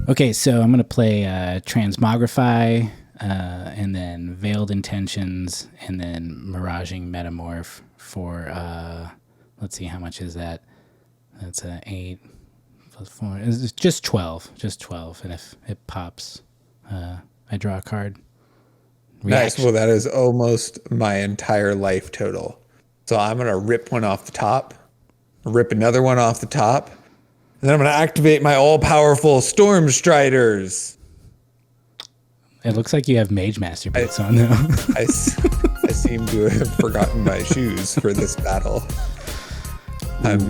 Okay, so I'm going to play Transmogrify, and then Veiled Intentions, and then Miraging Metamorph for, let's see, how much is that? That's 8 plus 4. It's just 12. Just 12. And if it pops, I draw a card. Nice. Well, that is almost my entire life total. So I'm going to rip one off the top, rip another one off the top, and then I'm going to activate my all-powerful Storm Striders. It looks like you have Mage Master boots on, though. I seem to have forgotten my shoes for this battle. I'm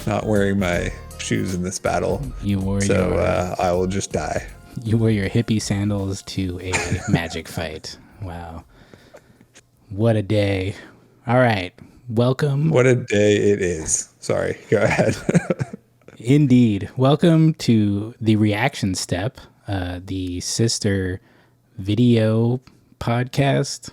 not wearing my shoes in this battle. I will just die. You wore your hippie sandals to a magic fight. Wow. What a day. All right. Welcome. What a day it is. Sorry. Go ahead. Indeed. Welcome to the Reaction Step, the sister video podcast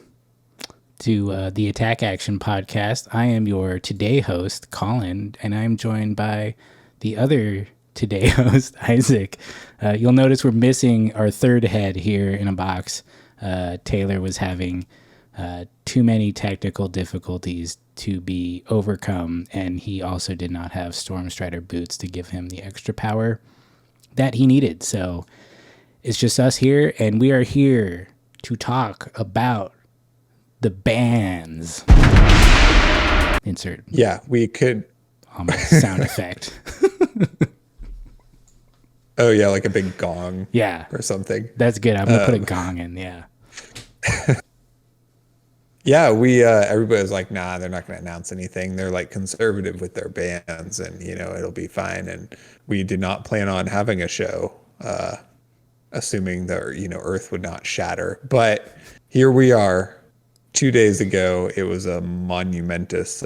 to the Attack Action podcast. I am your today host, Colin, and I'm joined by the other today host, Isaac. You'll notice we're missing our third head here in a box. Taylor was having too many technical difficulties to be overcome, and he also did not have Stormstrider boots to give him the extra power that he needed. So it's just us here, and we are here to talk about the bans. Insert. Yeah, we could. Almost sound effect. Oh, yeah, like a big gong. Yeah. Or something. That's good. I'm going to put a gong in, yeah. Yeah, everybody was like, nah, they're not going to announce anything. They're like conservative with their bans and, it'll be fine. And we did not plan on having a show, assuming that, Earth would not shatter. But here we are. 2 days ago, it was a monumentous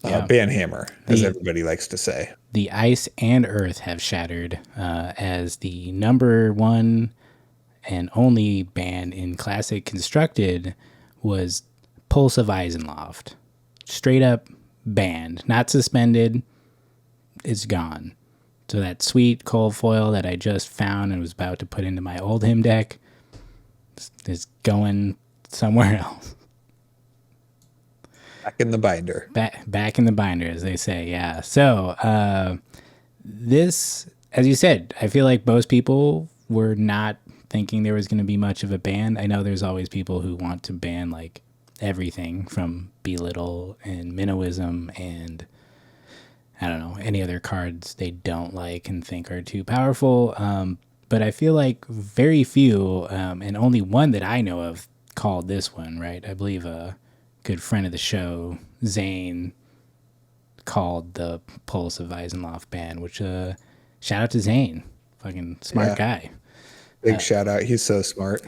ban hammer, as everybody likes to say. The ice and earth have shattered as the number one and only ban in Classic Constructed was Pulse of Eisenloft. Straight up banned, not suspended. It's gone. So that sweet cold foil that I just found and was about to put into my old him deck is going somewhere else. Back in the binder. Back in the binder, as they say, yeah. So this, as you said, I feel like most people were not thinking there was going to be much of a ban. I know there's always people who want to ban like everything from Belittle and Minnowism and I don't know, any other cards they don't like and think are too powerful. But I feel like very few, and only one that I know of called this one, right? I believe a good friend of the show, Zane, called the Pulse of Eisenloft ban, which shout out to Zane. Fucking smart guy. Big shout out. He's so smart.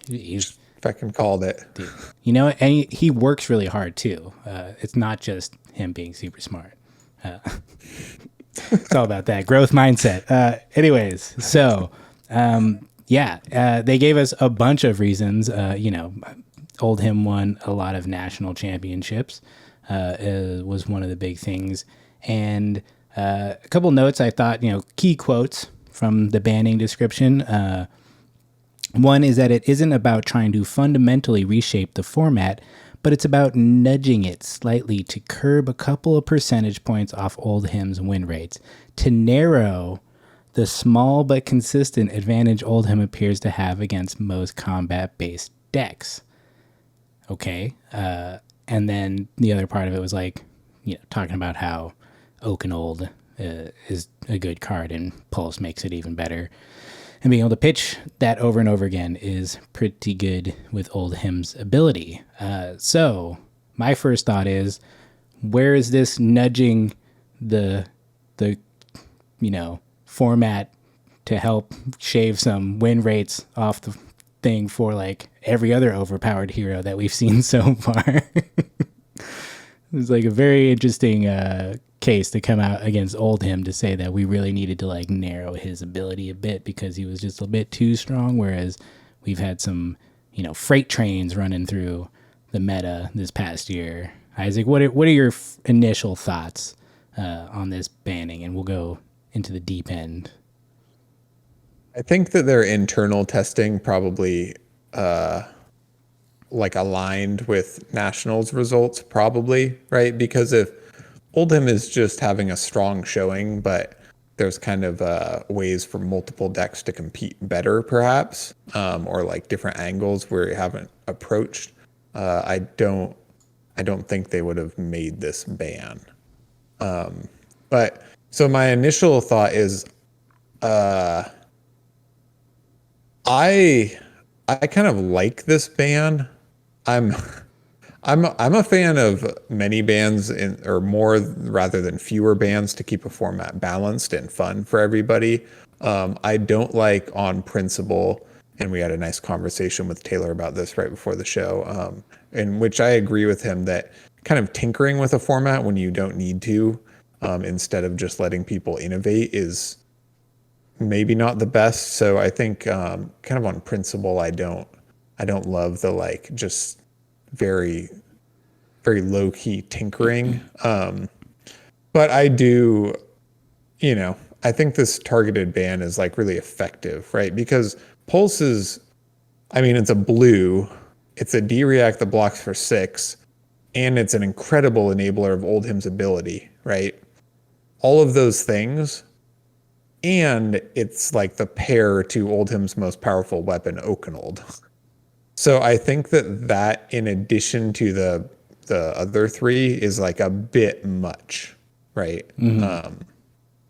He's fucking called it. Dude. And he works really hard too. It's not just him being super smart. It's all about that growth mindset. Anyways, so they gave us a bunch of reasons. Old him won a lot of national championships. Was one of the big things, and a couple notes I thought, key quotes from the banning description. One is that it isn't about trying to fundamentally reshape the format, but it's about nudging it slightly to curb a couple of percentage points off Old Him's win rates, to narrow the small but consistent advantage Old Him appears to have against most combat-based decks. Okay, and then the other part of it was like, talking about how Oak and Old is a good card and Pulse makes it even better. And being able to pitch that over and over again is pretty good with Old Him's ability. So my first thought is, where is this nudging the format to help shave some win rates off the thing for like every other overpowered hero that we've seen so far? It's like a very interesting case to come out against Old Him to say that we really needed to like narrow his ability a bit because he was just a bit too strong, whereas we've had some freight trains running through the meta this past year. Isaac, what are your initial thoughts on this banning? And we'll go into the deep end. I think that their internal testing probably like aligned with Nationals results, probably, right? Because if Oldhim is just having a strong showing, but there's kind of ways for multiple decks to compete better, perhaps, or like different angles where you haven't approached. I don't think they would have made this ban. But so my initial thought is, I kind of like this ban. I'm I'm a fan of many bans or more rather than fewer bans to keep a format balanced and fun for everybody. I don't like on principle, and we had a nice conversation with Taylor about this right before the show, in which I agree with him that kind of tinkering with a format when you don't need to, instead of just letting people innovate is maybe not the best. So I think kind of on principle, I don't love the like just very very low key tinkering. But I do, I think this targeted ban is like really effective, right? Because Pulse is, I mean, it's a blue, it's a D react that blocks for 6, and it's an incredible enabler of Oldhim's ability, right? All of those things. And it's like the pair to Oldhim's most powerful weapon, Oakenold. So I think that in addition to the other 3 is like a bit much, right? Mm-hmm.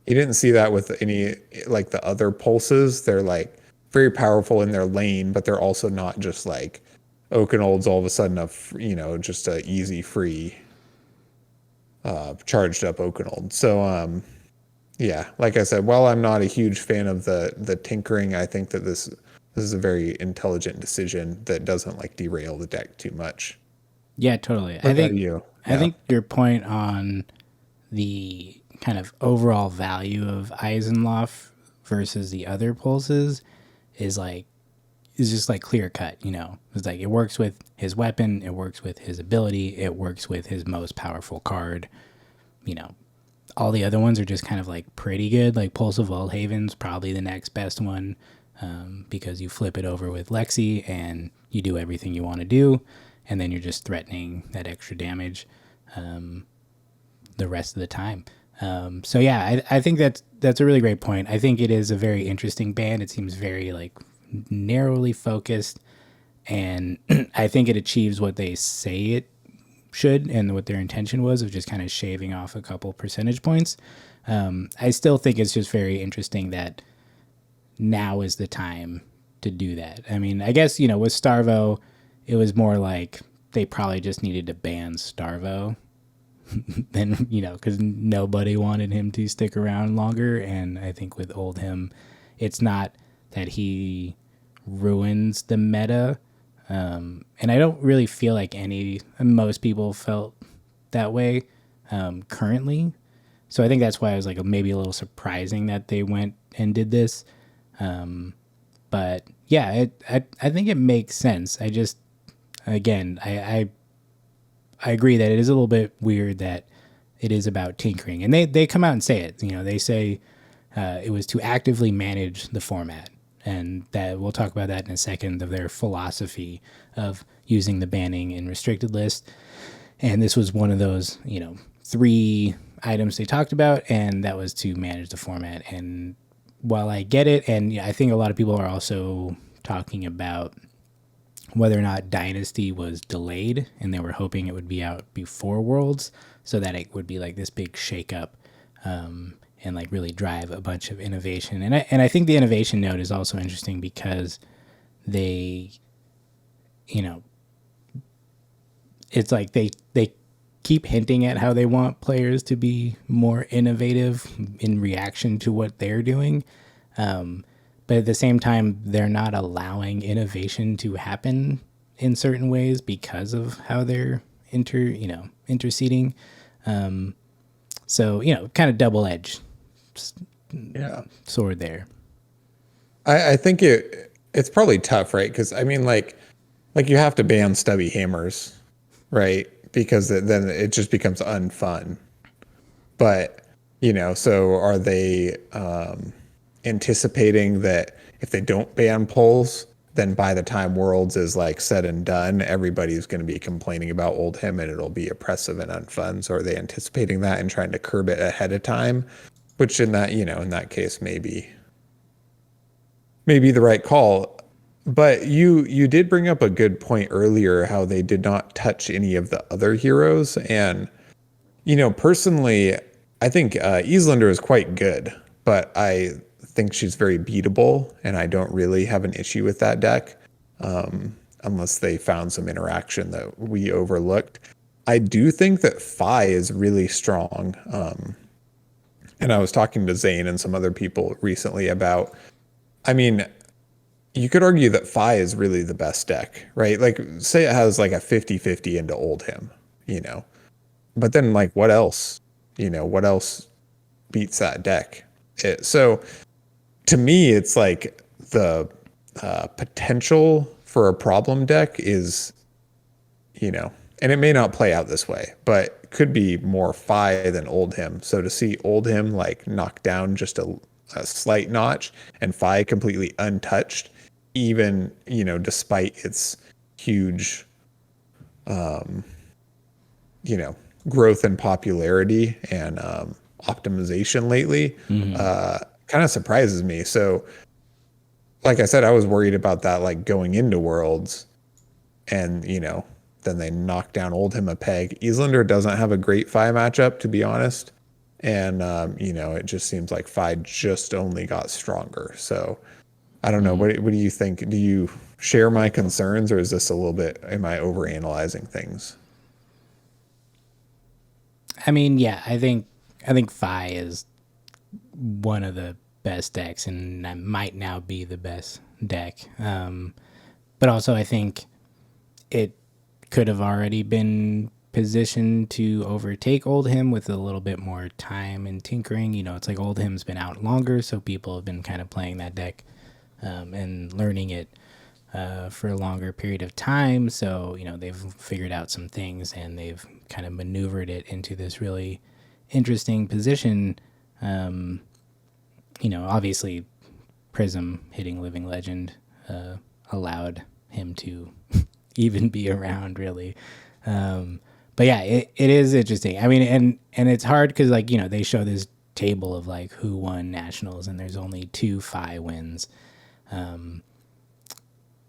You didn't see that with any like the other pulses. They're like very powerful in their lane, but they're also not just like Oakenold's all of a sudden just a easy free charged up Oakenold. So yeah, like I said, while I'm not a huge fan of the tinkering, I think that this is a very intelligent decision that doesn't like derail the deck too much. Yeah, totally. What about you? I Yeah. think your point on the kind of overall value of Eisenloff versus the other pulses is just like clear cut, It's like it works with his weapon, it works with his ability, it works with his most powerful card. All the other ones are just kind of like pretty good. Like Pulse of Wildhaven's probably the next best one, because you flip it over with Lexi and you do everything you want to do, and then you're just threatening that extra damage the rest of the time. So yeah, I think that's a really great point. I think it is a very interesting band. It seems very like narrowly focused, and I think it achieves what they say it should and what their intention was of just kind of shaving off a couple percentage points. I still think it's just very interesting that now is the time to do that. I mean, I guess, with Starvo, it was more like they probably just needed to ban Starvo than, because nobody wanted him to stick around longer. And I think with Oldhim, it's not that he ruins the meta. And I don't really feel like most people felt that way currently. So I think that's why I was like maybe a little surprising that they went and did this. But yeah, I think it makes sense. I just, again, I agree that it is a little bit weird that it is about tinkering. And they come out and say it. They say it was to actively manage the format. And that we'll talk about that in a second, of their philosophy of using the banning in restricted list. And this was one of those, 3 items they talked about, and that was to manage the format. And while I get it, and I think a lot of people are also talking about whether or not Dynasty was delayed, and they were hoping it would be out before Worlds, so that it would be like this big shakeup, and like really drive a bunch of innovation. And I think the innovation note is also interesting because they, it's like they keep hinting at how they want players to be more innovative in reaction to what they're doing. But at the same time, they're not allowing innovation to happen in certain ways because of how they're interceding. So, kind of double-edged sword there. I think it's probably tough, right? Because I mean, like you have to ban stubby hammers, right? Because then it just becomes unfun. But So are they anticipating that if they don't ban polls, then by the time Worlds is like said and done, everybody's going to be complaining about old him and it'll be oppressive and unfun. So are they anticipating that and trying to curb it ahead of time? Which in that case, maybe the right call. But you did bring up a good point earlier, how they did not touch any of the other heroes. And, personally, I think Islander is quite good, but I think she's very beatable, and I don't really have an issue with that deck, unless they found some interaction that we overlooked. I do think that Fai is really strong. And I was talking to Zane and some other people recently about, I mean, you could argue that Fai is really the best deck, right? Like, say it has like a 50-50 into old him, you know. But then, like, what else? What else beats that deck? So, to me, it's like the potential for a problem deck is, and it may not play out this way, but could be more Fai than old him. So to see old him like knock down just a slight notch and Fai completely untouched, even, despite its huge, growth in popularity and optimization lately, kind of surprises me. So, like I said, I was worried about that, like going into Worlds, and then they knocked down old him a peg. Islander doesn't have a great Fi matchup, to be honest, and it just seems like Fi just only got stronger. So I don't know. What do you think? Do you share my concerns, or is this a little bit? Am I overanalyzing things? I mean, yeah, I think Fi is one of the best decks, and that might now be the best deck. But also, I think it could have already been positioned to overtake Old Him with a little bit more time and tinkering. It's like Old Him's been out longer, so people have been kind of playing that deck and learning it for a longer period of time. So, they've figured out some things and they've kind of maneuvered it into this really interesting position. Obviously, Prism hitting Living Legend allowed him to even be around, really. But yeah, it is interesting. I mean, and it's hard because, like, they show this table of like who won nationals, and there's only 2 Phi wins.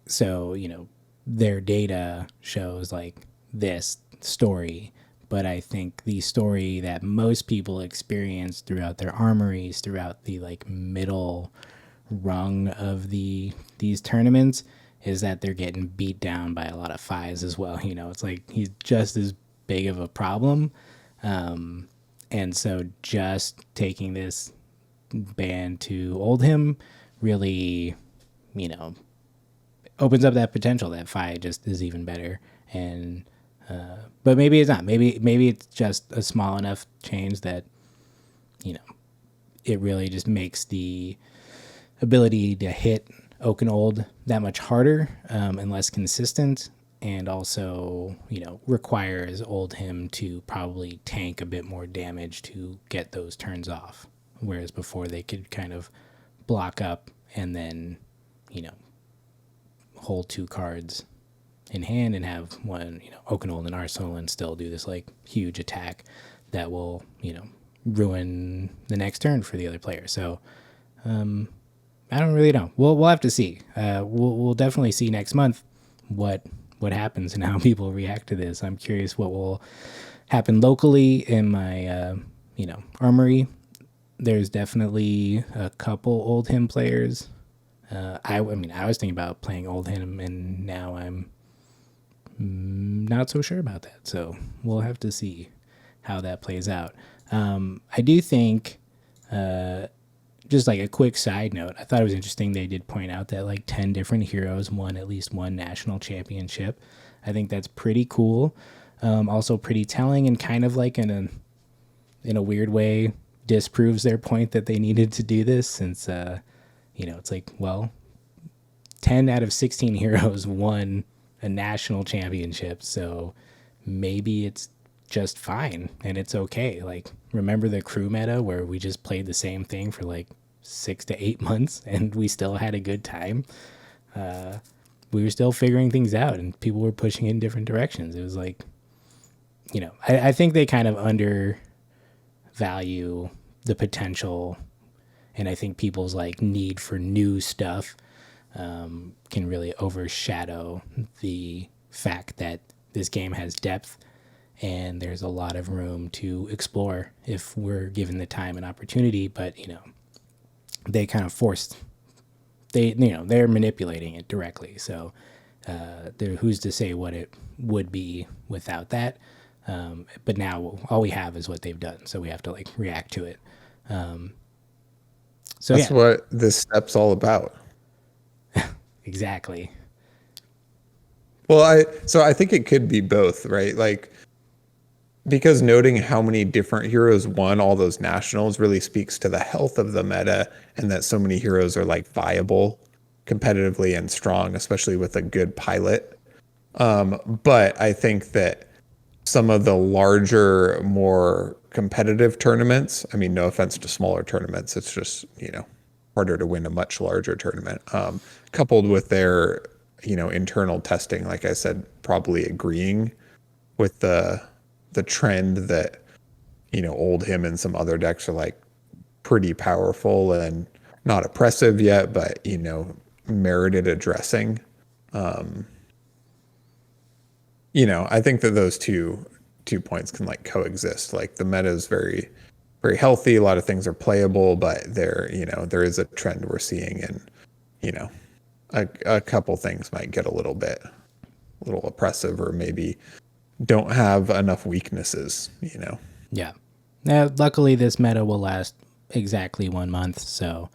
So, their data shows like this story, but I think the story that most people experience throughout their armories, throughout the like middle rung of these tournaments, is that they're getting beat down by a lot of Phis as well. It's like he's just as big of a problem. And so just taking this ban to old him really, opens up that potential that Phi just is even better. And but maybe it's not. Maybe it's just a small enough change that it really just makes the ability to hit Oak and Old that much harder and less consistent, and also requires Old him to probably tank a bit more damage to get those turns off, whereas before they could kind of block up and then hold 2 cards in hand and have one, Oak and Old and Arsenal, and still do this like huge attack that will, ruin the next turn for the other player. So I don't really know. We'll have to see. We'll definitely see next month what happens and how people react to this. I'm curious what will happen locally in my armory. There's definitely a couple old him players. I was thinking about playing old him, and now I'm not so sure about that. So we'll have to see how that plays out. I do think, just like a quick side note, I thought it was interesting they did point out that like 10 different heroes won at least one national championship. I think that's pretty cool. Also pretty telling, and kind of like in a weird way disproves their point that they needed to do this, since it's like, well, 10 out of 16 heroes won a national championship, so maybe it's just fine and it's okay. Like, remember the crew meta where we just played the same thing for like 6 to 8 months and we still had a good time? We were still figuring things out and people were pushing in different directions. It was like, I think they kind of undervalue the potential, and I think people's like need for new stuff can really overshadow the fact that this game has depth and there's a lot of room to explore if we're given the time and opportunity. But they kind of they're manipulating it directly. So who's to say what it would be without that? But now all we have is what they've done, so we have to like react to it. So that's what this step's all about. Exactly. Well, I think it could be both, right? Like, because noting how many different heroes won all those nationals really speaks to the health of the meta, and that so many heroes are like viable competitively and strong, especially with a good pilot. But I think that some of the larger, more competitive tournaments, I mean, no offense to smaller tournaments, it's just, harder to win a much larger tournament, coupled with their, internal testing, like I said, probably agreeing with the trend that, old him and some other decks are like pretty powerful and not oppressive yet, but, merited addressing. I think that those two points can like coexist. Like, the meta is very, very healthy. A lot of things are playable, but there is a trend we're seeing, and, a couple things might get a little oppressive, or maybe don't have enough weaknesses, Yeah. Now, luckily, this meta will last exactly 1 month, so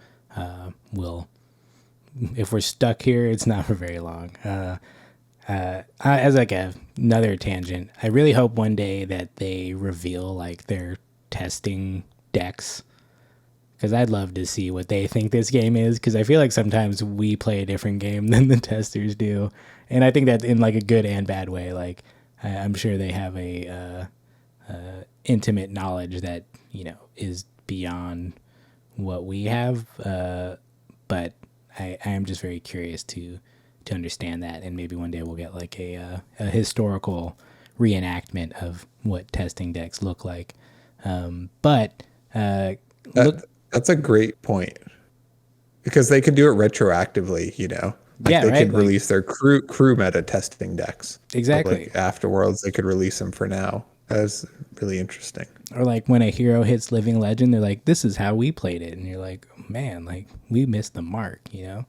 if we're stuck here, it's not for very long. As like another tangent, I really hope one day that they reveal like their testing decks, because I'd love to see what they think this game is, because I feel like sometimes we play a different game than the testers do, and I think that in like a good and bad way. Like, I'm sure they have a intimate knowledge that is beyond what we have, but I am just very curious to understand that, and maybe one day we'll get like a historical reenactment of what testing decks look like. That's a great point, because they could do it retroactively, Yeah, they right? could release their crew meta testing decks. Exactly. Like, afterwards, they could release them for now. That's really interesting. Or like when a hero hits Living Legend, they're like, "This is how we played it," and you're like, "Man, like we missed the mark," Yeah.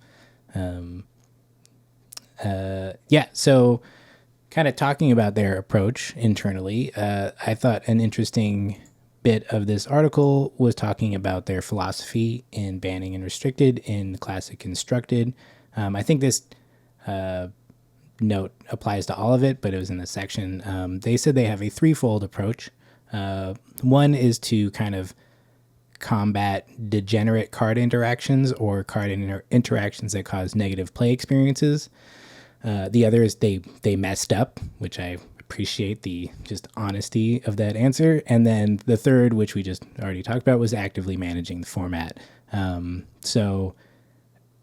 So, kind of talking about their approach internally, I thought an interesting bit of this article was talking about their philosophy in banning and restricted in classic constructed. I think this note applies to all of it, but it was in the section. They said they have a threefold approach. One is to kind of combat degenerate card interactions or card interactions that cause negative play experiences. The other is they messed up, which I appreciate the just honesty of that answer. And then the third, which we just already talked about, was actively managing the format. So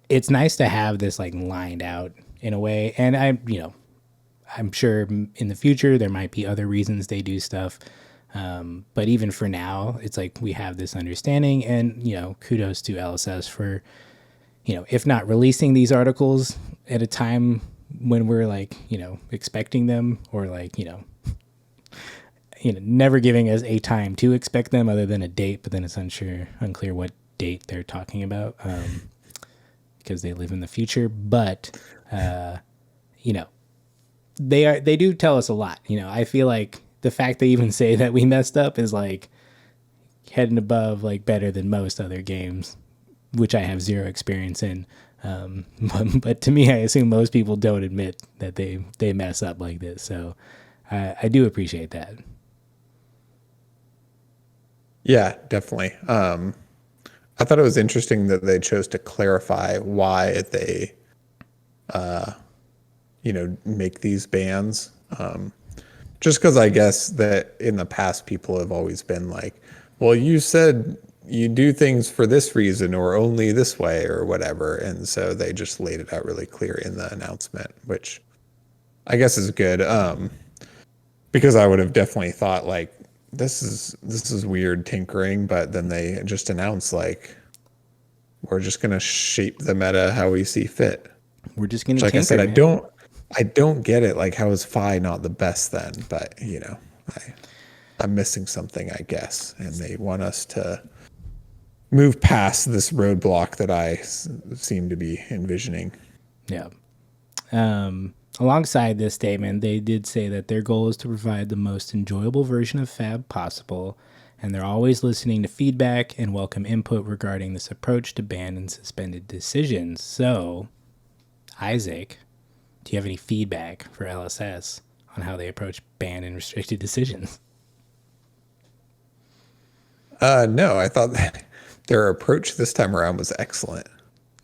it's nice to have this like lined out in a way. And I'm sure in the future there might be other reasons they do stuff. But even for now, it's like we have this understanding, and kudos to LSS for if not releasing these articles at a time when we're like expecting them, or like never giving us a time to expect them other than a date, but then it's unclear what date they're talking about, because they live in the future. But they do tell us a lot. I feel like the fact they even say that we messed up is like head and above, like better than most other games, which I have zero experience in. But to me, I assume most people don't admit that they mess up like this. So I do appreciate that. Yeah, definitely. I thought it was interesting that they chose to clarify why they, make these bans. Just because I guess that in the past people have always been like, well, you said you do things for this reason or only this way or whatever. And so they just laid it out really clear in the announcement, which I guess is good. Because I would have definitely thought like this is weird tinkering, but then they just announced like we're just gonna shape the meta how we see fit. We're just gonna Like I tinker, said, man. I don't get it. Like, how is Phi not the best then? But I'm missing something, I guess, and they want us to move past this roadblock that seem to be envisioning. Yeah. Alongside this statement, they did say that their goal is to provide the most enjoyable version of Fab possible, and they're always listening to feedback and welcome input regarding this approach to banned and suspended decisions. So, Isaac, do you have any feedback for LSS on how they approach banned and restricted decisions? No, I thought that their approach this time around was excellent.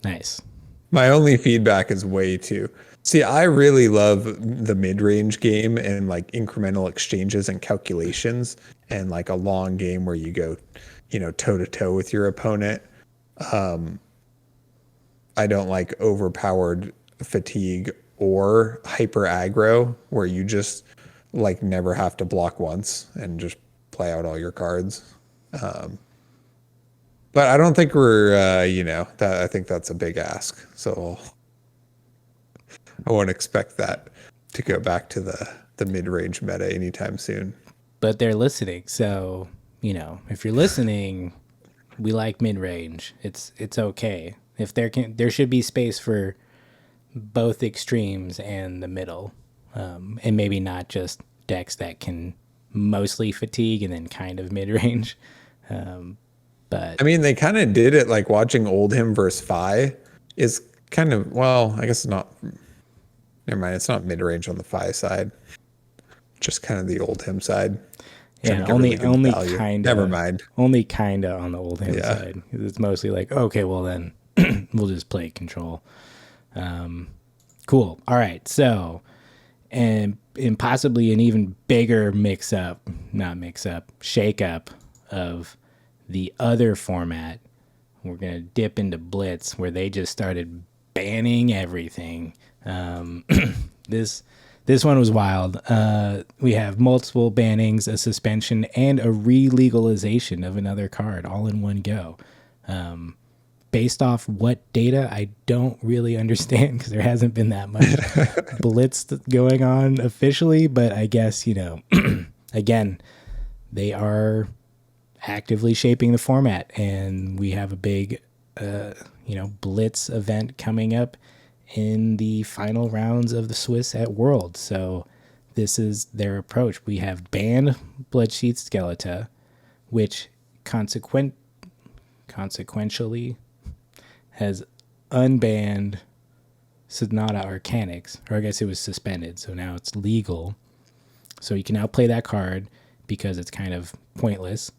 Nice. My only feedback is way too. See, I really love the mid-range game and like incremental exchanges and calculations and like a long game where you go, toe to toe with your opponent. I don't like overpowered fatigue or hyper aggro where you just like never have to block once and just play out all your cards. But I don't think we're, that I think that's a big ask. So I won't expect that to go back to the mid-range meta anytime soon. But they're listening, so if you're listening, we like mid-range. It's okay. If there should be space for both extremes and the middle, and maybe not just decks that can mostly fatigue and then kind of mid-range. But I mean, they kind of did it like watching Oldhim versus Phi is kind of, well, I guess it's not. Never mind, it's not mid-range on the Phi side. Just kind of the Oldhim side. yeah, only kind of. Never mind. Only kind of on the old hand Yeah. side. It's mostly like, okay, well then we'll just play control. Cool. All right. So, and possibly an even bigger shake up of the other format. We're going to dip into Blitz where they just started banning everything. This one was wild. We have multiple bannings, a suspension, and a re-legalization of another card all in one go. Based off what data, I don't really understand because there hasn't been that much blitz going on officially. But I guess, again, they are actively shaping the format. And we have a big, blitz event coming up in the final rounds of the Swiss at World. So this is their approach. We have banned Bloodsheath Skeleta, which consequentially has unbanned Sonata Arcanics, or I guess it was suspended, so now it's legal. So you can now play that card because it's kind of pointless.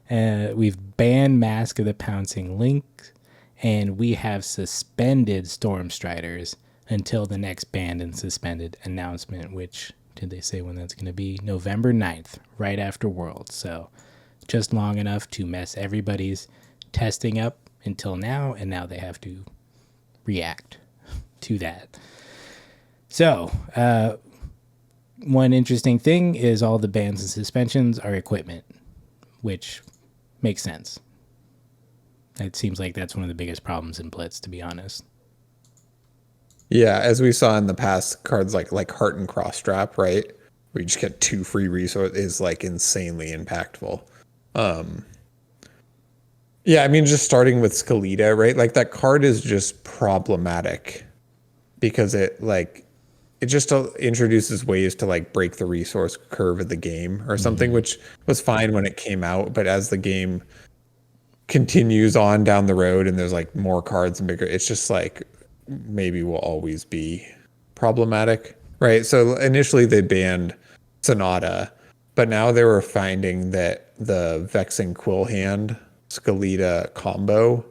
We've banned Mask of the Pouncing Link, and we have suspended Stormstriders until the next banned and suspended announcement, which, did they say when that's going to be? November 9th, right after Worlds. So just long enough to mess everybody's testing up until now, and now they have to react to that. So, one interesting thing is all the bans and suspensions are equipment, which makes sense. It seems like that's one of the biggest problems in Blitz, to be honest. Yeah, as we saw in the past, cards like Heart and Cross Strap, right? Where you just get 2 free resources is like insanely impactful. Yeah, I mean, just starting with Skeleta, right? Like that card is just problematic because it just introduces ways to like break the resource curve of the game or something, which was fine when it came out. But as the game continues on down the road and there's like more cards and bigger, it's just like maybe will always be problematic, right? So initially they banned Sonata, but now they were finding that the Vexing Quill Hand Skeleta combo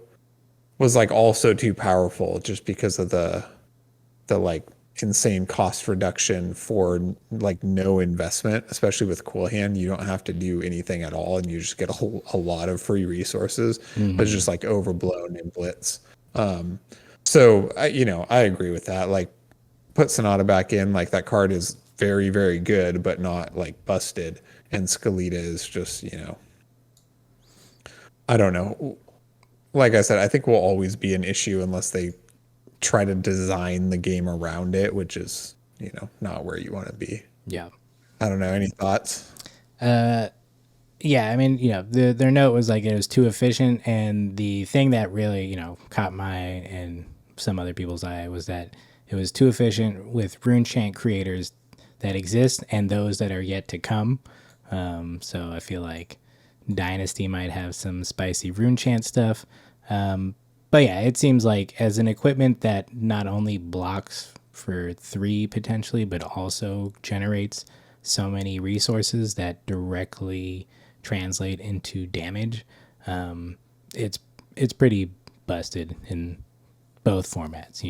was like also too powerful just because of the like insane cost reduction for like no investment, especially with Cool Hand. You don't have to do anything at all, and you just get a lot of free resources. But it's just like overblown in Blitz. So I agree with that. Like, put Sonata back in. Like, that card is very, very good, but not like busted. And Skeleta is just, I don't know. Like I said, I think will always be an issue unless they try to design the game around it, which is, not where you want to be. Yeah. I don't know. Any thoughts? Yeah, I mean, their note was like it was too efficient, and the thing that really, caught my and some other people's eye was that it was too efficient with RuneChant creators that exist and those that are yet to come. So I feel like Dynasty might have some spicy RuneChant stuff. But yeah, it seems like as an equipment that not only blocks for 3 potentially, but also generates so many resources that directly translate into damage. It's pretty busted in both formats.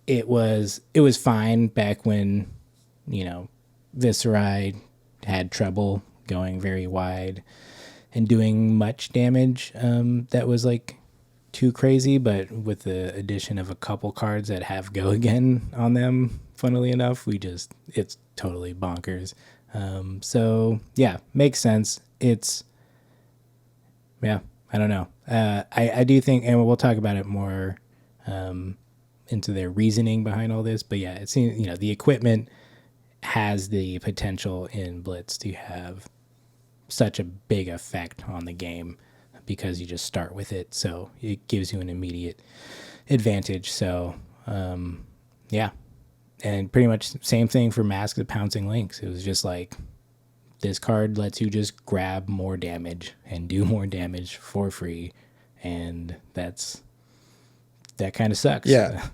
It was fine back when Viscerai had trouble going very wide and doing much damage that was like too crazy, but with the addition of a couple cards that have Go Again on them, funnily enough, it's totally bonkers. So yeah, makes sense. I don't know. I do think, and we'll talk about it more into their reasoning behind all this, but yeah, it seems, the equipment has the potential in Blitz to have such a big effect on the game because you just start with it, so it gives you an immediate advantage. So yeah, and pretty much same thing for Mask of Pouncing Lynx. It was just like, this card lets you just grab more damage and do more damage for free, and that kind of sucks. Yeah.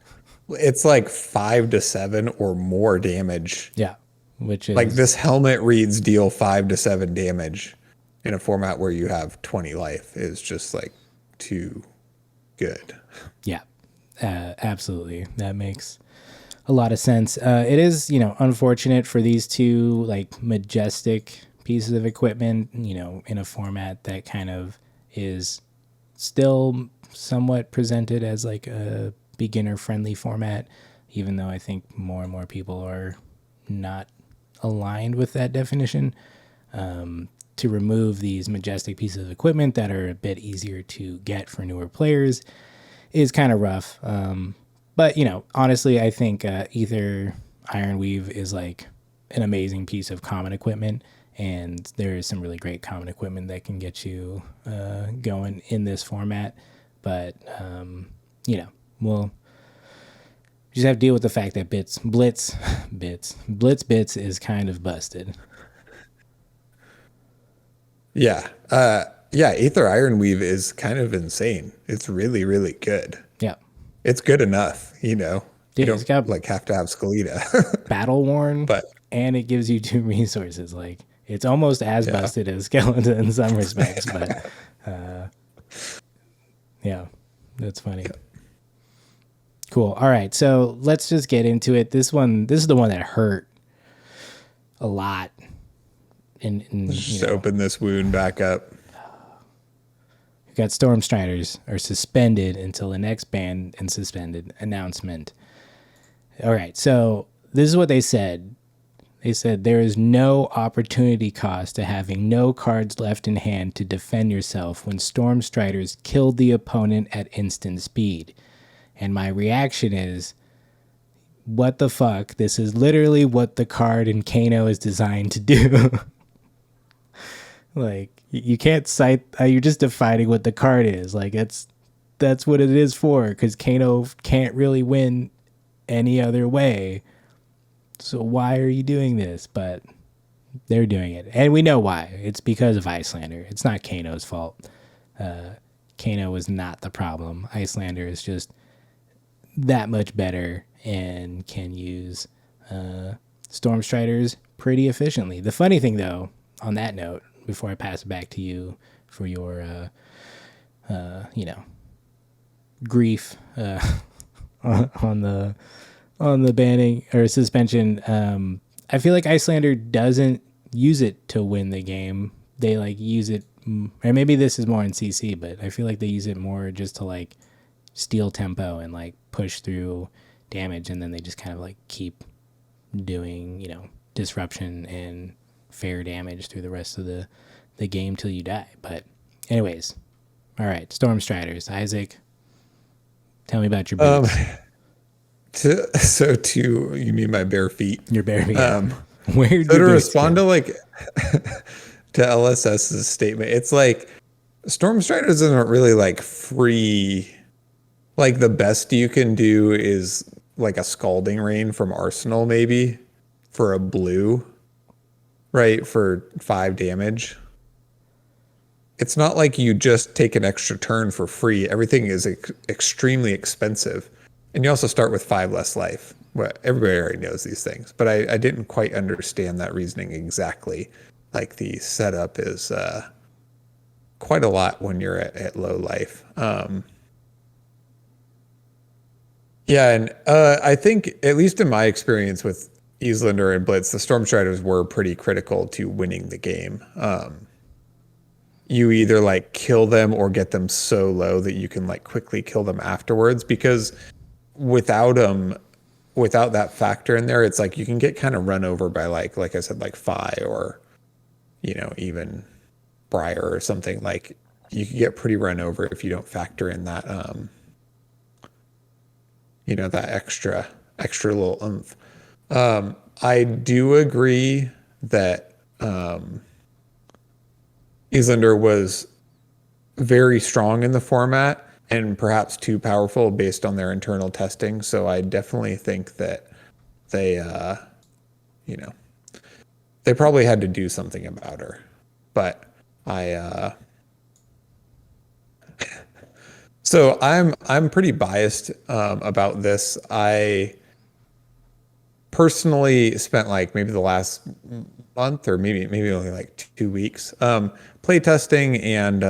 It's like 5 to 7 or more damage. Yeah, which is like, this helmet reads deal 5 to 7 damage in a format where you have 20 life is just like too good. Yeah, absolutely. That makes a lot of sense. It is, unfortunate for these two like majestic pieces of equipment, in a format that kind of is still somewhat presented as like a beginner friendly format, even though I think more and more people are not aligned with that definition. To remove these majestic pieces of equipment that are a bit easier to get for newer players is kind of rough. But, honestly, I think Ether Ironweave is like an amazing piece of common equipment, and there is some really great common equipment that can get you going in this format. But, we'll just have to deal with the fact that Blitz Bits is kind of busted. Yeah. Aether Ironweave is kind of insane. It's really, really good. Yeah. It's good enough, Dude, you don't have to have Skeleta. Battle worn, and it gives you 2 resources. Like, it's almost as busted as Skeleton in some respects, but yeah, that's funny. Cool. All right, so let's just get into it. This is the one that hurt a lot. Just open this wound back up. We've got Stormstriders are suspended until the next banned and suspended announcement. All right, so this is what they said. They said there is no opportunity cost to having no cards left in hand to defend yourself when Stormstriders killed the opponent at instant speed. And my reaction is, what the fuck? This is literally what the card in Kano is designed to do. Like, you can't cite, you're just defining what the card is. Like, that's what it is for, because Kano can't really win any other way. So why are you doing this? But they're doing it. And we know why. It's because of Icelander. It's not Kano's fault. Kano was not the problem. Icelander is just that much better and can use Stormstriders pretty efficiently. The funny thing, though, on that note, before I pass it back to you for your, grief on on the banning or suspension. I feel like Icelander doesn't use it to win the game. They like use it, or maybe this is more in CC, but I feel like they use it more just to like steal tempo and like push through damage, and then they just kind of like keep doing, disruption and fair damage through the rest of the game till you die. But anyways, all right, Storm Striders. Isaac, tell me about your boots. You mean my bare feet? Your bare feet. Where So to respond to like to LSS's statement, it's like Storm Striders isn't really like free. Like the best you can do is like a Scalding Rain from Arsenal, maybe for a blue, right? For 5 damage. It's not like you just take an extra turn for free. Everything is extremely expensive. And you also start with 5 less life. Well, everybody already knows these things, but I didn't quite understand that reasoning exactly. Like the setup is quite a lot when you're at low life. Yeah, and I think, at least in my experience with Iyslander and Blitz, the Storm Striders were pretty critical to winning the game. You either like kill them or get them so low that you can like quickly kill them afterwards, because without that factor in there, it's like you can get kind of run over by like I said, like Fai or even Briar or something. Like you can get pretty run over if you don't factor in that that extra little oomph. I do agree that Iyslander was very strong in the format and perhaps too powerful based on their internal testing. So I definitely think that they, they probably had to do something about her. But so I'm pretty biased about this. I personally spent like maybe the last month or maybe only like 2 weeks play testing and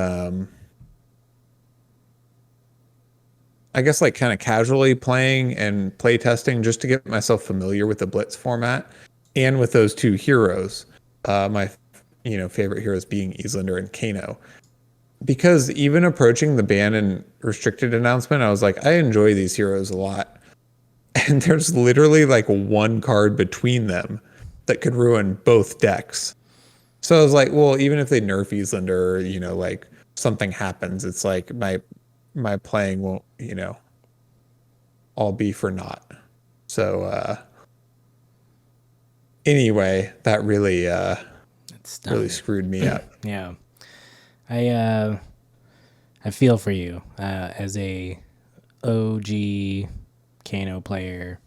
I guess like kind of casually playing and play testing just to get myself familiar with the Blitz format and with those 2 heroes. My favorite heroes being Iyslander and Kano. Because even approaching the ban and restricted announcement, I was like, I enjoy these heroes a lot. And there's literally like 1 card between them that could ruin both decks. So I was like, well, even if they nerf Iyslander, like something happens, it's like my playing won't, all be for naught. So anyway, that really screwed me up. Yeah. I feel for you as a OG Kano player.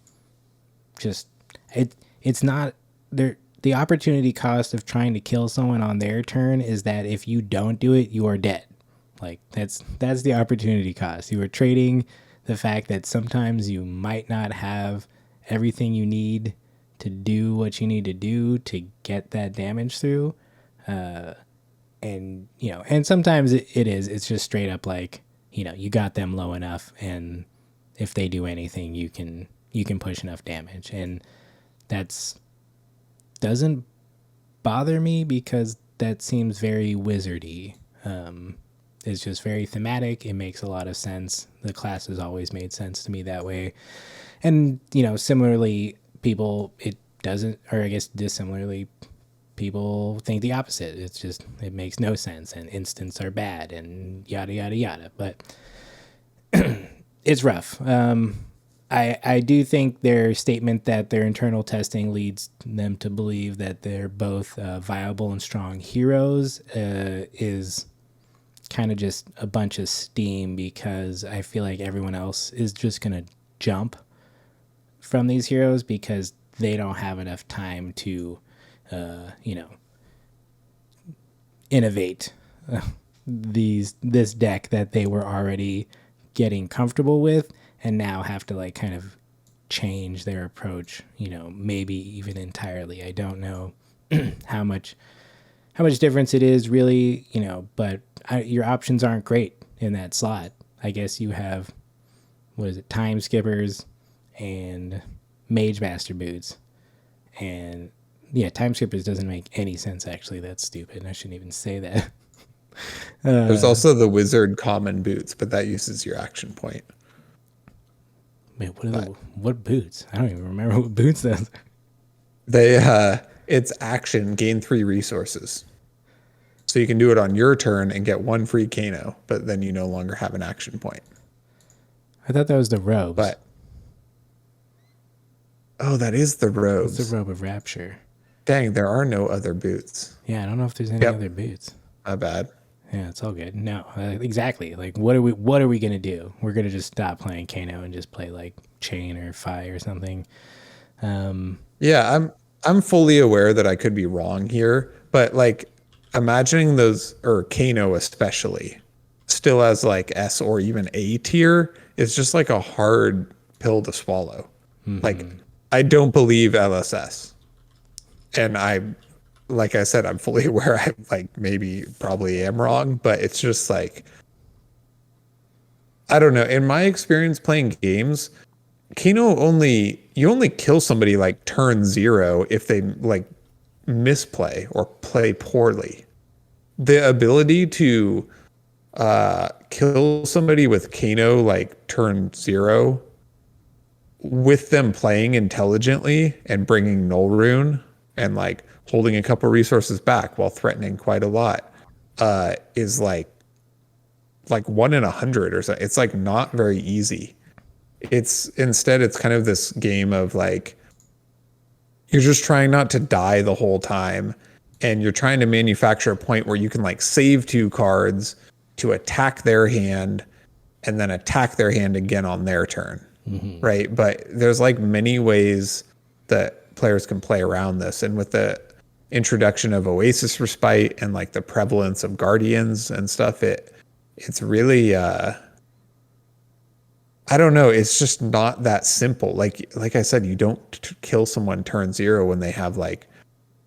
Just it's not there. The opportunity cost of trying to kill someone on their turn is that if you don't do it, you are dead. Like that's the opportunity cost. You are trading the fact that sometimes you might not have everything you need to do what you need to do to get that damage through. And sometimes it's just straight up like, you got them low enough, and if they do anything, you can push enough damage. And that's doesn't bother me because that seems very wizardy. It's just very thematic. It makes a lot of sense. The class has always made sense to me that way. And, similarly, people, it doesn't, or I guess dissimilarly, people think the opposite. It's just, it makes no sense, and instants are bad and yada, yada, yada. But it's rough. I do think their statement that their internal testing leads them to believe that they're both viable and strong heroes is kind of just a bunch of steam, because I feel like everyone else is just going to jump from these heroes because they don't have enough time to, innovate this deck that they were already getting comfortable with, and now have to like kind of change their approach, maybe even entirely. I don't know how much difference it is really, but your options aren't great in that slot. I guess you have, time skippers and Mage Master boots. And yeah, Time Skippers doesn't make any sense, actually. That's stupid. I shouldn't even say that. There's also the Wizard common boots, but that uses your action point. Wait, what boots? I don't even remember what boots those are. It's action, gain 3 resources. So you can do it on your turn and get 1 free Kano, but then you no longer have an action point. I thought that was the robes. But that is the robes. It's the robe of Rapture. Dang, there are no other boots. Yeah, I don't know if there's any other boots. Not bad. Yeah, it's all good. No, exactly. Like, what are we gonna do? We're gonna just stop playing Kano and just play like Chain or Fai or something. Yeah, I'm fully aware that I could be wrong here, but like imagining those, or Kano especially, still as like S or even A tier is just like a hard pill to swallow. Like, I don't believe LSS. And like I said, I'm fully aware I like probably am wrong, but it's just like, I don't know. In my experience playing games, Kano you only kill somebody like turn 0 if they like misplay or play poorly. The ability to kill somebody with Kano like turn 0 with them playing intelligently and bringing Null Rune and like holding a couple resources back while threatening quite a lot is like 1 in 100 or so. It's like not very easy. It's kind of this game of like, you're just trying not to die the whole time, and you're trying to manufacture a point where you can like save 2 cards to attack their hand and then attack their hand again on their turn. Right? But there's like many ways that players can play around this, and with the introduction of Oasis Respite and like the prevalence of Guardians and stuff, it's really I don't know. It's just not that simple. Like I said, you don't kill someone turn 0 when they have like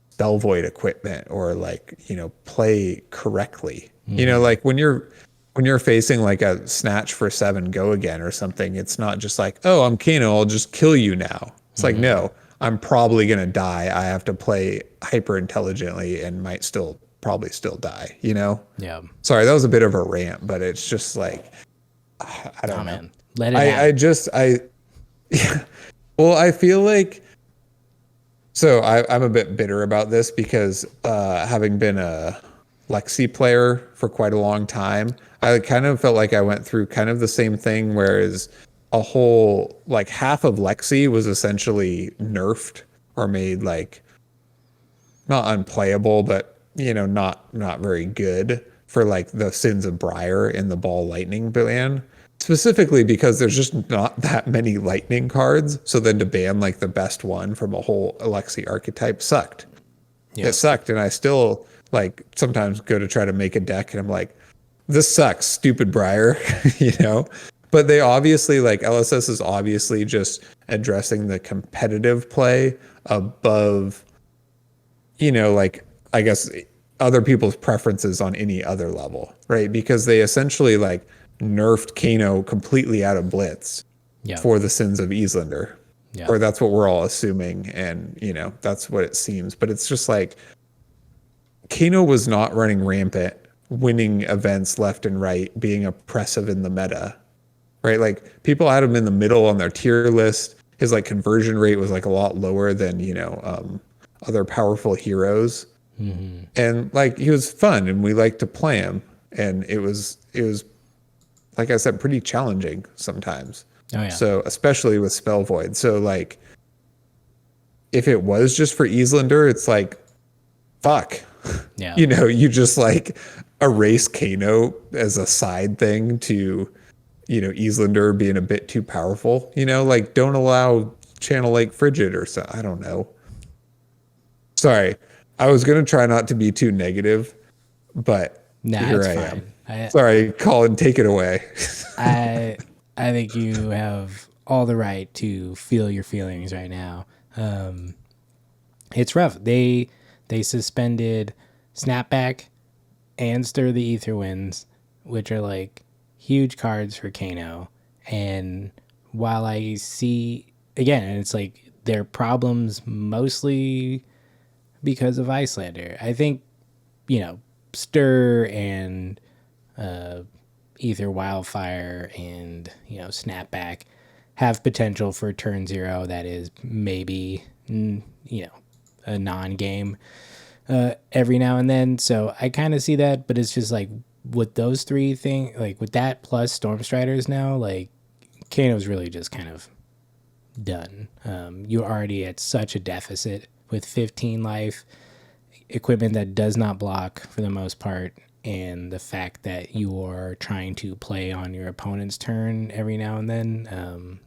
Spell Void equipment or like, play correctly. Like when you're facing like a snatch for 7 go again or something, it's not just like, oh, I'm Kano, I'll just kill you now. It's like, no, I'm probably going to die. I have to play hyper intelligently and might probably still die, Yeah. Sorry, that was a bit of a rant, but it's just like, I don't know. Man. Let it out. Well, I feel like, so I'm a bit bitter about this because having been a Lexi player for quite a long time, I kind of felt like I went through kind of the same thing, whereas a whole, like half of Lexi was essentially nerfed or made like, not unplayable, but, not very good for like the Sins of Briar in the Ball Lightning ban. Specifically because there's just not that many lightning cards. So then to ban like the best one from a whole Alexi archetype sucked. Yeah. It sucked. And I still like sometimes go to try to make a deck and I'm like, this sucks, stupid Briar, But they obviously, like, LSS is obviously just addressing the competitive play above, like, I guess other people's preferences on any other level, right? Because they essentially like nerfed Kano completely out of Blitz for the Sins of Islander. Yeah. Or that's what we're all assuming, and that's what it seems. But it's just like Kano was not running rampant, winning events left and right, being oppressive in the meta. Right? Like people had him in the middle on their tier list. His like conversion rate was like a lot lower than, other powerful heroes. Mm-hmm. And like he was fun and we liked to play him, and it was like I said, pretty challenging sometimes. Oh, yeah. So especially with Spell Void. So like if it was just for Islander, it's like, fuck. Yeah. You just like erase Kano as a side thing to, Islander being a bit too powerful. Like don't allow Channel Lake Frigid or so. I don't know. Sorry. I was going to try not to be too negative, but here I am. Sorry, Colin, take it away. I think you have all the right to feel your feelings right now. It's rough. They suspended Snapback and Stir the Ether Winds, which are like huge cards for Kano. And while I see, again, and it's like their problems mostly because of Icelander. I think, Stir and Ether Wildfire and, Snapback have potential for turn 0 that is maybe, a non-game every now and then. So I kind of see that, but it's just like with those three things, like with that plus Stormstriders now, like Kano's really just kind of done. You're already at such a deficit with 15 life, equipment that does not block for the most part, and the fact that you are trying to play on your opponent's turn every now and then,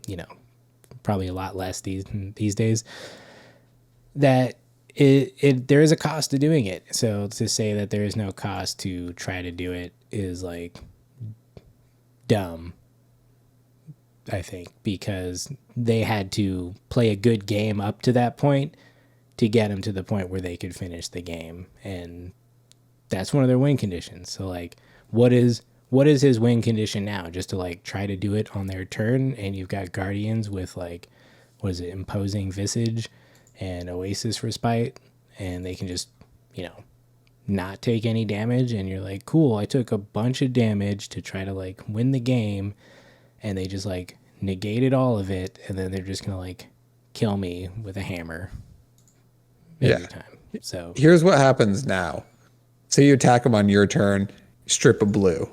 probably a lot less these days, that there is a cost to doing it. So to say that there is no cost to try to do it is like dumb, I think, because they had to play a good game up to that point to get them to the point where they could finish the game. And that's one of their win conditions. So like, what is his win condition now? Just to like try to do it on their turn, and you've got Guardians with like, what is it, Imposing Visage and Oasis Respite, and they can just, not take any damage, and you're like, cool, I took a bunch of damage to try to like win the game, and they just like negated all of it, and then they're just gonna like kill me with a hammer every time. So here's what happens now. Say you attack them on your turn, strip a blue,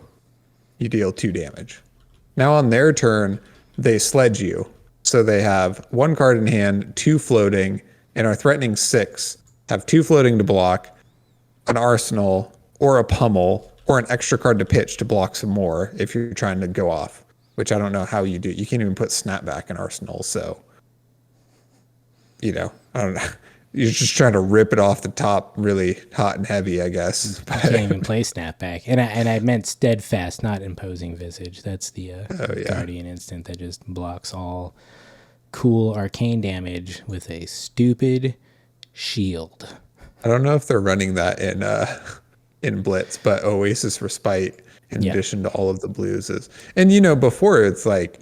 you deal 2 damage. Now on their turn, they sledge you. So they have 1 card in hand, 2 floating, and are threatening 6. Have 2 floating to block, an arsenal, or a pummel, or an extra card to pitch to block some more if you're trying to go off, which I don't know how you do. You can't even put snapback in arsenal, so, I don't know. You're just trying to rip it off the top really hot and heavy, I guess. I can't even play snapback. And I meant steadfast, not Imposing Visage. That's the Guardian instant that just blocks all cool arcane damage with a stupid shield. I don't know if they're running that in Blitz, but Oasis Respite in addition to all of the blues is. And before it's like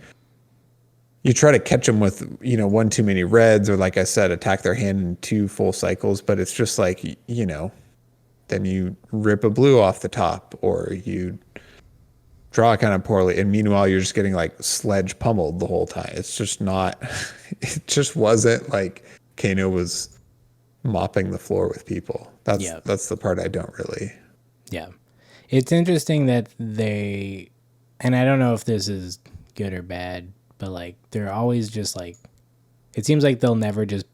you try to catch them with 1 too many reds, or like I said, attack their hand in 2 full cycles, but it's just like then you rip a blue off the top, or you draw kind of poorly, and meanwhile you're just getting like sledge pummeled the whole time. It's just not. It just wasn't like Kano was mopping the floor with people. That's the part I don't really. Yeah, it's interesting that they, and I don't know if this is good or bad, but like they're always just like, it seems like they'll never just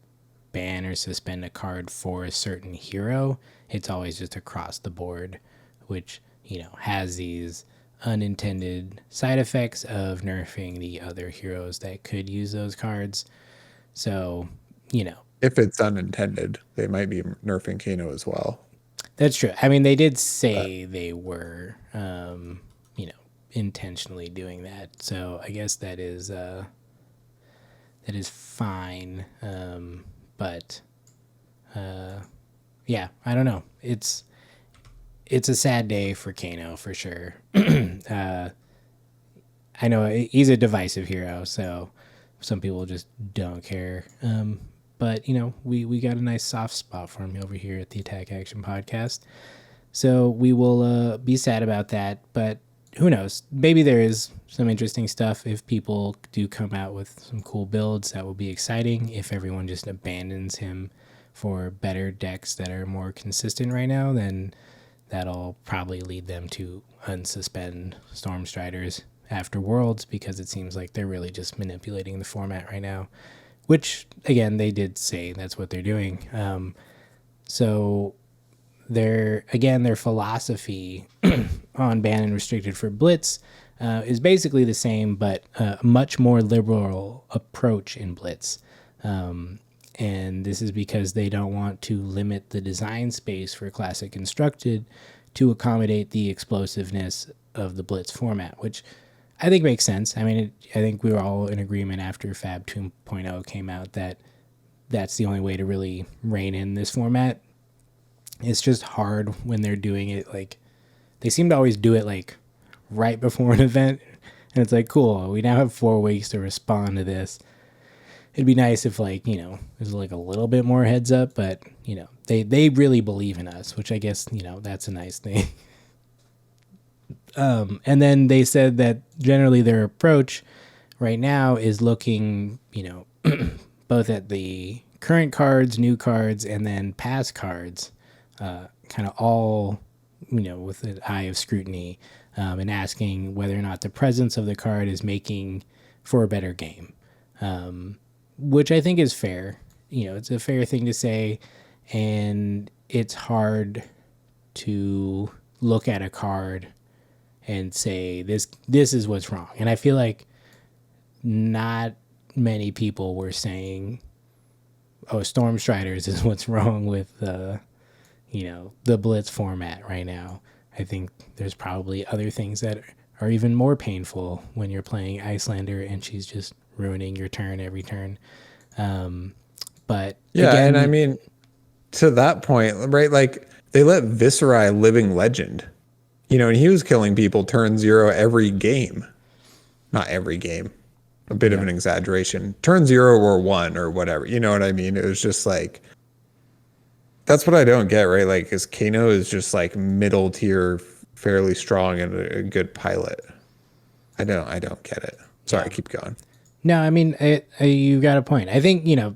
ban or suspend a card for a certain hero. It's always just across the board, which has these unintended side effects of nerfing the other heroes that could use those cards. So if it's unintended, they might be nerfing Kano as well. That's true. I mean, they did say they were intentionally doing that, so I guess that is fine. But yeah, I don't know. It's a sad day for Kano for sure. I know he's a divisive hero, so some people just don't care. But we got a nice soft spot for him over here at the Attack Action Podcast, so we will be sad about that. But who knows? Maybe there is some interesting stuff if people do come out with some cool builds. That will be exciting. If everyone just abandons him for better decks that are more consistent right now, then that'll probably lead them to unsuspend Stormstriders after Worlds, because it seems like they're really just manipulating the format right now, which again, they did say that's what they're doing. So their philosophy on ban and restricted for Blitz is basically the same, but a much more liberal approach in Blitz. And this is because they don't want to limit the design space for Classic Constructed to accommodate the explosiveness of the Blitz format, which I think makes sense. I mean, I think we were all in agreement after Fab 2.0 came out that that's the only way to really rein in this format. It's just hard when they're doing it. Like, they seem to always do it like right before an event, and it's like, cool, we now have 4 weeks to respond to this. it'd be nice if like, you know, there's like a little bit more heads up, but you know, they really believe in us, which I guess, you know, that's a nice thing. And then they said that generally their approach right now is looking, you know, both at the current cards, new cards, and then past cards, kind of all, you know, with an eye of scrutiny, and asking whether or not the presence of the card is making for a better game, which I think is fair. You know, it's a fair thing to say, and it's hard to look at a card and say this is what's wrong. And I feel like not many people were saying, "Oh, Storm Striders is what's wrong with you know, the Blitz format right now." I think there's probably other things that are even more painful when you're playing Icelander and she's just ruining your turn every turn. But yeah, again, and I mean, to that point, right? Like they let Viserai Living Legend, you know, and he was killing people turn 0 every game. Not every game. A bit of an exaggeration. Turn 0 or 1 or whatever. You know what I mean? It was just like, that's what I don't get, right? Like, is Kano is just like middle tier, fairly strong and a good pilot. I don't get it. Sorry, keep going. no, I mean, you got a point. I think, you know,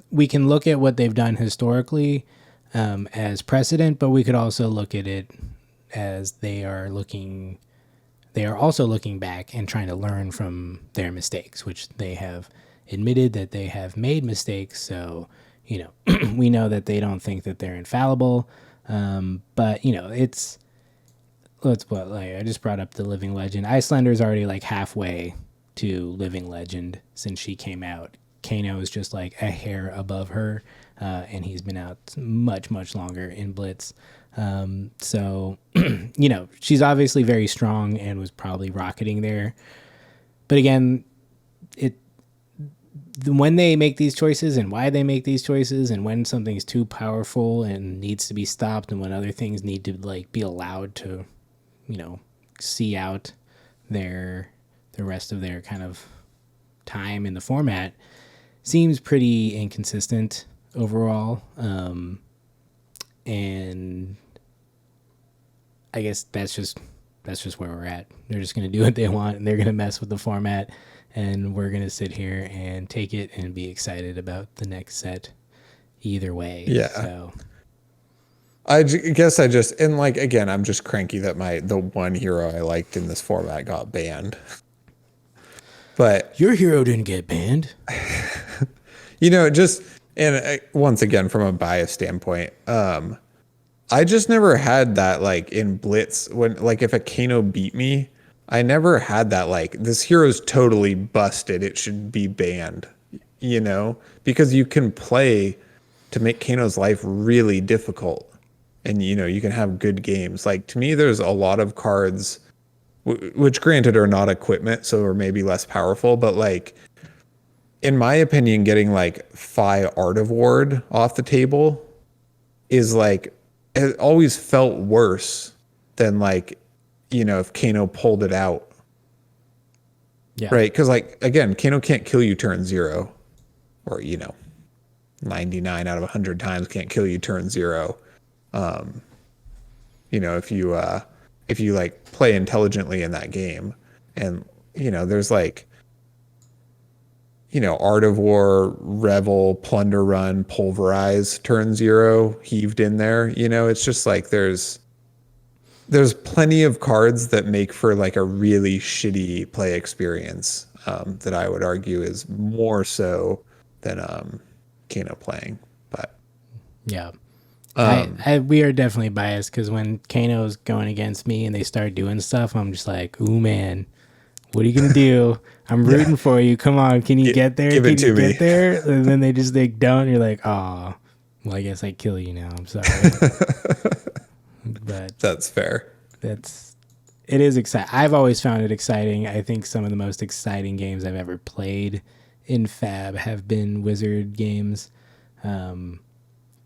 we can look at what they've done historically as precedent, but we could also look at it as they are also looking back and trying to learn from their mistakes, which they have admitted that they have made mistakes. So, you know, we know that they don't think that they're infallible. But, you know, I just brought up the Living Legend. Icelander's already like halfway to Living Legend since she came out. Kano is just like a hair above her, and he's been out much, much longer in Blitz. So, you know, she's obviously very strong and was probably rocketing there. But again, when they make these choices and why they make these choices and when something's too powerful and needs to be stopped and when other things need to like be allowed to, you know, see out the rest of their kind of time in the format, seems pretty inconsistent overall. And I guess that's just where we're at. They're just going to do what they want and they're going to mess with the format, and we're going to sit here and take it and be excited about the next set either way. Yeah. So I guess and like, again, I'm just cranky that the one hero I liked in this format got banned. But your hero didn't get banned. you know, once again, from a bias standpoint, I just never had that, like, in Blitz, when, like, if a Kano beat me, I never had that, like, this hero's totally busted, it should be banned, you know? Because you can play to make Kano's life really difficult. And, you know, you can have good games. Like, to me, there's a lot of cards, which granted are not equipment, so are maybe less powerful, but, like, in my opinion, getting, like, Fai Art of Ward off the table is, like, it always felt worse than, like, you know, if Kano pulled it out. Yeah. Right? Because, like, again, Kano can't kill you turn 0. Or, you know, 99 out of 100 times can't kill you turn 0. You know, if you like play intelligently in that game. And, you know, there's like, you know, Art of War, Revel, Plunder Run, Pulverize, turn 0 heaved in there. You know, it's just like there's plenty of cards that make for like a really shitty play experience, that I would argue is more so than Kano playing. But yeah. We are definitely biased because when Kano's going against me and they start doing stuff, I'm just like, ooh, man, what are you going to do? I'm rooting for you. Come on. Can you get there? Give it to me. Get there? And then they just like don't. You're like, oh, well, I guess I kill you now. I'm sorry. But that's fair. It is exciting. I've always found it exciting. I think some of the most exciting games I've ever played in Fab have been Wizard games.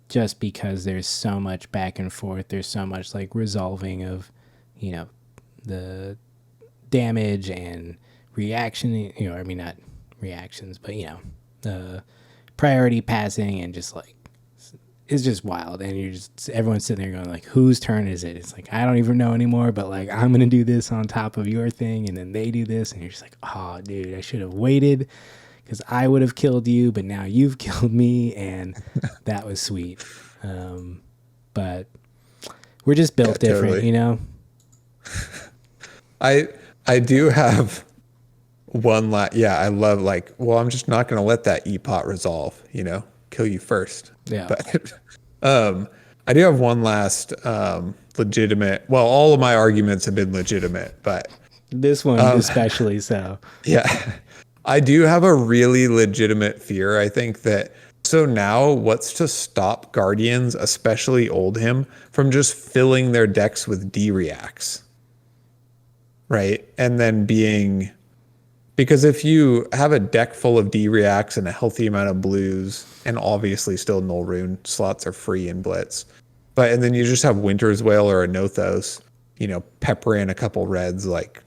Just because there's so much back and forth. There's so much like resolving of, you know, the damage and reaction, you know, I mean, not reactions, but, you know, priority passing and just like it's just wild. And you're just everyone's sitting there going like, whose turn is it? It's like I don't even know anymore, but like I'm gonna do this on top of your thing, and then they do this, and you're just like, oh dude, I should have waited because I would have killed you, but now you've killed me, and that was sweet. But we're just built different, totally. you know. I do have one I love like, well, I'm just not going to let that E-pot resolve, kill you first. Yeah. But I do have one last legitimate, well, all of my arguments have been legitimate, but this one especially so. Yeah. I do have a really legitimate fear. I think that so now what's to stop Guardians, especially Oldhim, from just filling their decks with D-reacts? Right? And then because if you have a deck full of D-reacts and a healthy amount of blues, and obviously still null rune slots are free in Blitz, and then you just have Winter's Wail or a Nothos, pepper in a couple reds like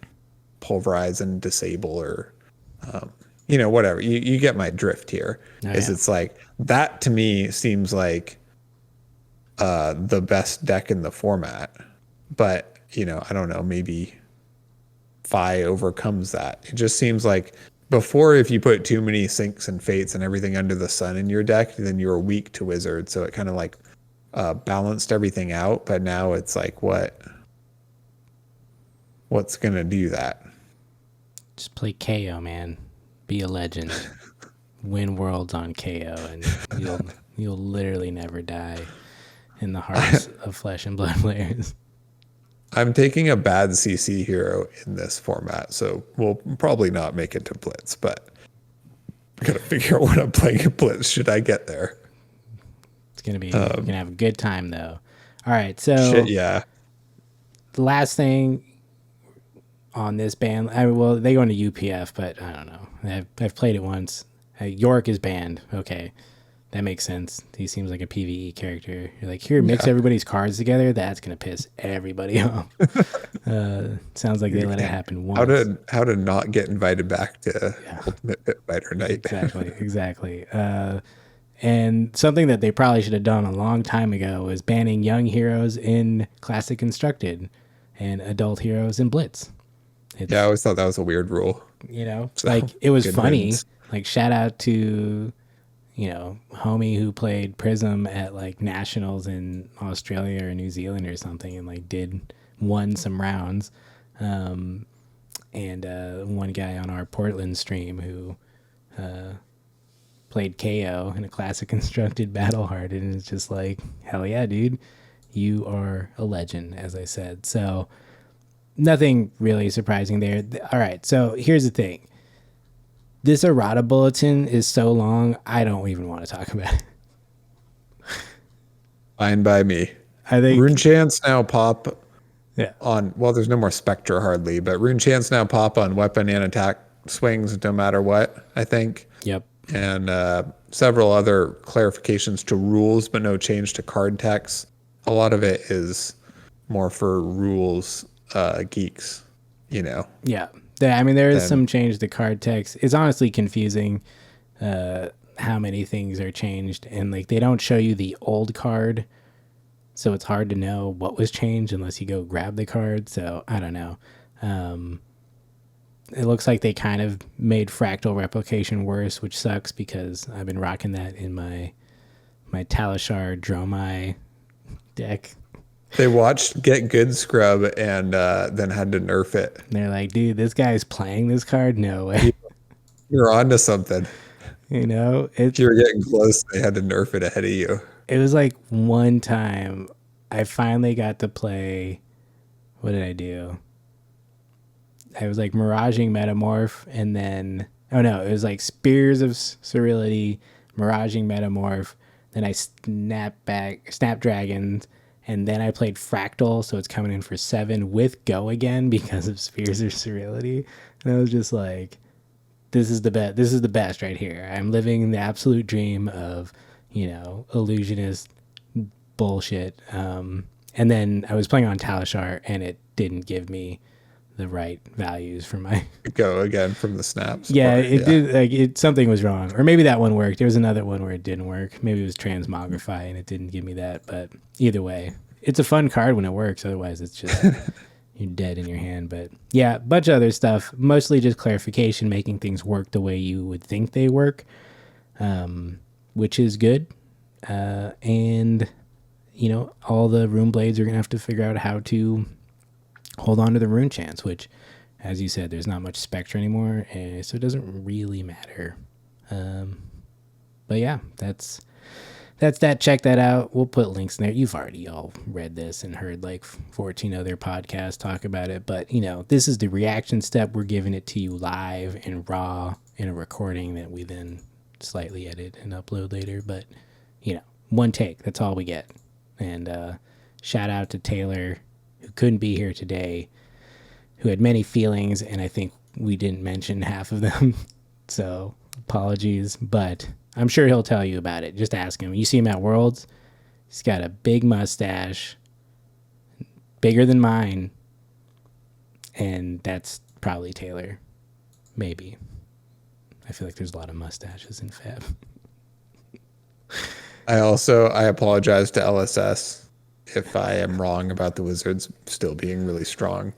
Pulverize and Disable or whatever. You get my drift here. It's like that to me seems like the best deck in the format. But, I don't know, maybe Fai overcomes that. It just seems like before, if you put too many Sinks and Fates and everything under the sun in your deck, then you were weak to Wizards. So it kind of like balanced everything out. But now it's like, what's going to do that? Just play KO, man. Be a legend. Win worlds on KO, and you'll literally never die in the hearts of Flesh and Blood players. I'm taking a bad CC hero in this format, so we'll probably not make it to Blitz, but I gotta figure out when I'm playing at Blitz. Should I get there? It's gonna be you're gonna have a good time though. All right, so yeah. The last thing on this ban, well, they go into UPF, but I don't know. I've played it once. York is banned. Okay, that makes sense. He seems like a PvE character. You're like, here, mix everybody's cards together. That's gonna piss everybody off. Sounds like they let it happen once. How to not get invited back to Ultimate Pit Fighter Night? Exactly. And something that they probably should have done a long time ago was banning young heroes in Classic Constructed and adult heroes in Blitz. I always thought that was a weird rule. So, like it was funny. Wins. Like shout out to, homie who played Prism at like nationals in Australia or New Zealand or something and like won some rounds. And one guy on our Portland stream who played KO in a Classic Constructed Battle Hard, and it's just like, hell yeah, dude, you are a legend, as I said. So nothing really surprising there. All right, so here's the thing. This errata bulletin is so long, I don't even want to talk about it. Fine by me. I think Rune Chants now pop on, well, there's no more Spectre hardly, but Rune Chants now pop on weapon and attack swings no matter what, I think. Yep. And several other clarifications to rules, but no change to card text. A lot of it is more for rules geeks, Yeah. I mean, there is some change to card text. It's honestly confusing how many things are changed. And like they don't show you the old card. So it's hard to know what was changed unless you go grab the card. So I don't know. It looks like they kind of made fractal replication worse, which sucks because I've been rocking that in my Talishar Dromai deck. They watched Get Good Scrub and then had to nerf it. And they're like, dude, this guy's playing this card? No way. You're onto something. If you were getting close, they had to nerf it ahead of you. It was like one time I finally got to play. What did I do? I was like miraging Metamorph, and then it was like Spears of Cerility, miraging Metamorph. Then I Snapdragons, and then I played Fractal, so it's coming in for 7 with Go again because of Spears of Cerility. And I was just like, this is the best. This is the best right here. I'm living the absolute dream of, illusionist bullshit. And then I was playing on Talishar, and it didn't give me the right values for my Go again from the snaps. yeah, it did. Like something was wrong, or maybe that one worked. There was another one where it didn't work. Maybe it was transmogrify and it didn't give me that. But either way, it's a fun card when it works. Otherwise, it's just you're dead in your hand. But yeah, a bunch of other stuff. Mostly just clarification, making things work the way you would think they work, which is good. And you know, all the rune blades are gonna have to figure out how to hold on to the rune chance, which, as you said, there's not much Spectre anymore, so it doesn't really matter. But yeah, that's that. Check that out. We'll put links in there. You've already all read this and heard like 14 other podcasts talk about it, but you know, this is the reaction step. We're giving it to you live and raw in a recording that we then slightly edit and upload later. But you know, one take, that's all we get. And shout out to Taylor, who couldn't be here today, who had many feelings, and I think we didn't mention half of them. So apologies, but I'm sure he'll tell you about it. Just ask him. You see him at Worlds, he's got a big mustache, bigger than mine, and that's probably Taylor. Maybe. I feel like there's a lot of mustaches in Fab. I apologize to LSS if I am wrong about the Wizards still being really strong.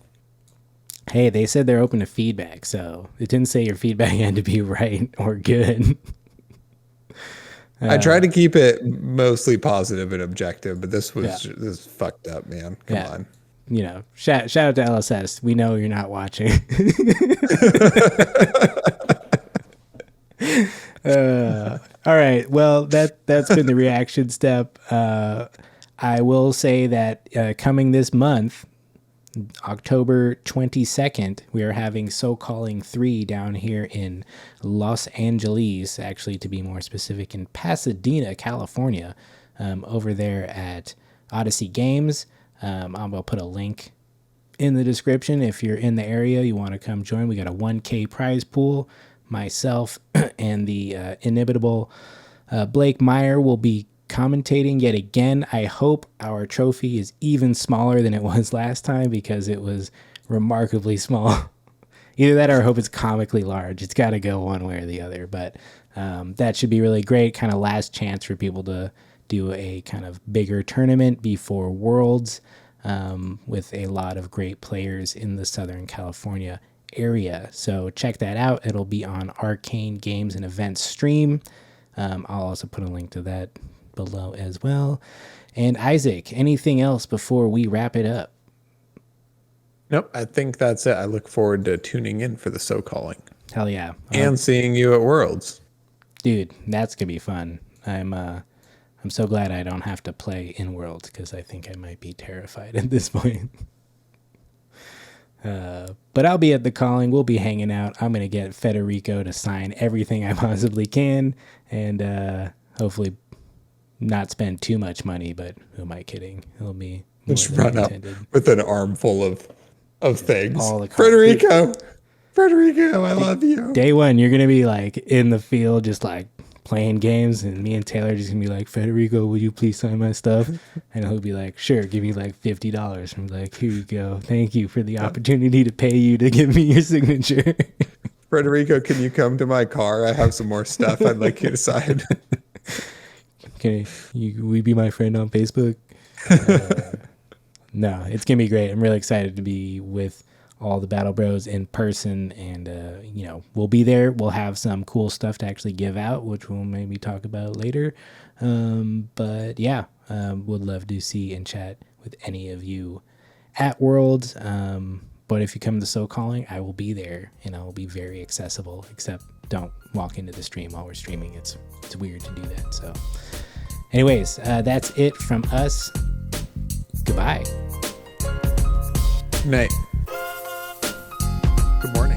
Hey, they said they're open to feedback, so it didn't say your feedback had to be right or good. I try to keep it mostly positive and objective, but this was fucked up, man. Come on. You know, shout out to LSS. We know you're not watching. All right. Well, that's been the reaction step. I will say that coming this month, October 22nd, we are having SoCalling 3 down here in Los Angeles, actually to be more specific, in Pasadena, California, over there at Odyssey Games. I'll put a link in the description if you're in the area, you want to come join. We got a 1K prize pool. Myself and the inimitable Blake Meyer will be commentating yet again. I hope our trophy is even smaller than it was last time, because it was remarkably small. Either that or I hope it's comically large. It's got to go one way or the other. But that should be really great. Kind of last chance for people to do a kind of bigger tournament before Worlds, with a lot of great players in the Southern California area. So check that out. It'll be on Arcane Games and Events stream. I'll also put a link to that below as well. And Isaac, anything else before we wrap it up? Nope, I think that's it. I look forward to tuning in for the SoCalling. Hell yeah. And seeing you at Worlds. Dude, that's gonna be fun. I'm so glad I don't have to play in Worlds, because I think I might be terrified at this point. But I'll be at the calling. We'll be hanging out. I'm going to get Federico to sign everything I possibly can, and hopefully not spend too much money, but who am I kidding? It'll be just run up with an armful of things. All the Federico, I love you. Day one, you're going to be like in the field, just like playing games, and me and Taylor are just gonna be like, Federico, will you please sign my stuff? And he'll be like, sure, give me like $50. I'm like, here you go, thank you for the opportunity to pay you to give me your signature. Federico, can you come to my car? I have some more stuff I'd like you to sign. Will you be my friend on Facebook? No, it's gonna be great. I'm really excited to be with all the Battle Bros in person, and we'll be there. We'll have some cool stuff to actually give out, which we'll maybe talk about later. But yeah, would love to see and chat with any of you at Worlds. But if you come to SoCalling, I will be there, and I will be very accessible, except don't walk into the stream while we're streaming. It's weird to do that. So anyways, that's it from us. Goodbye. Night. Good morning.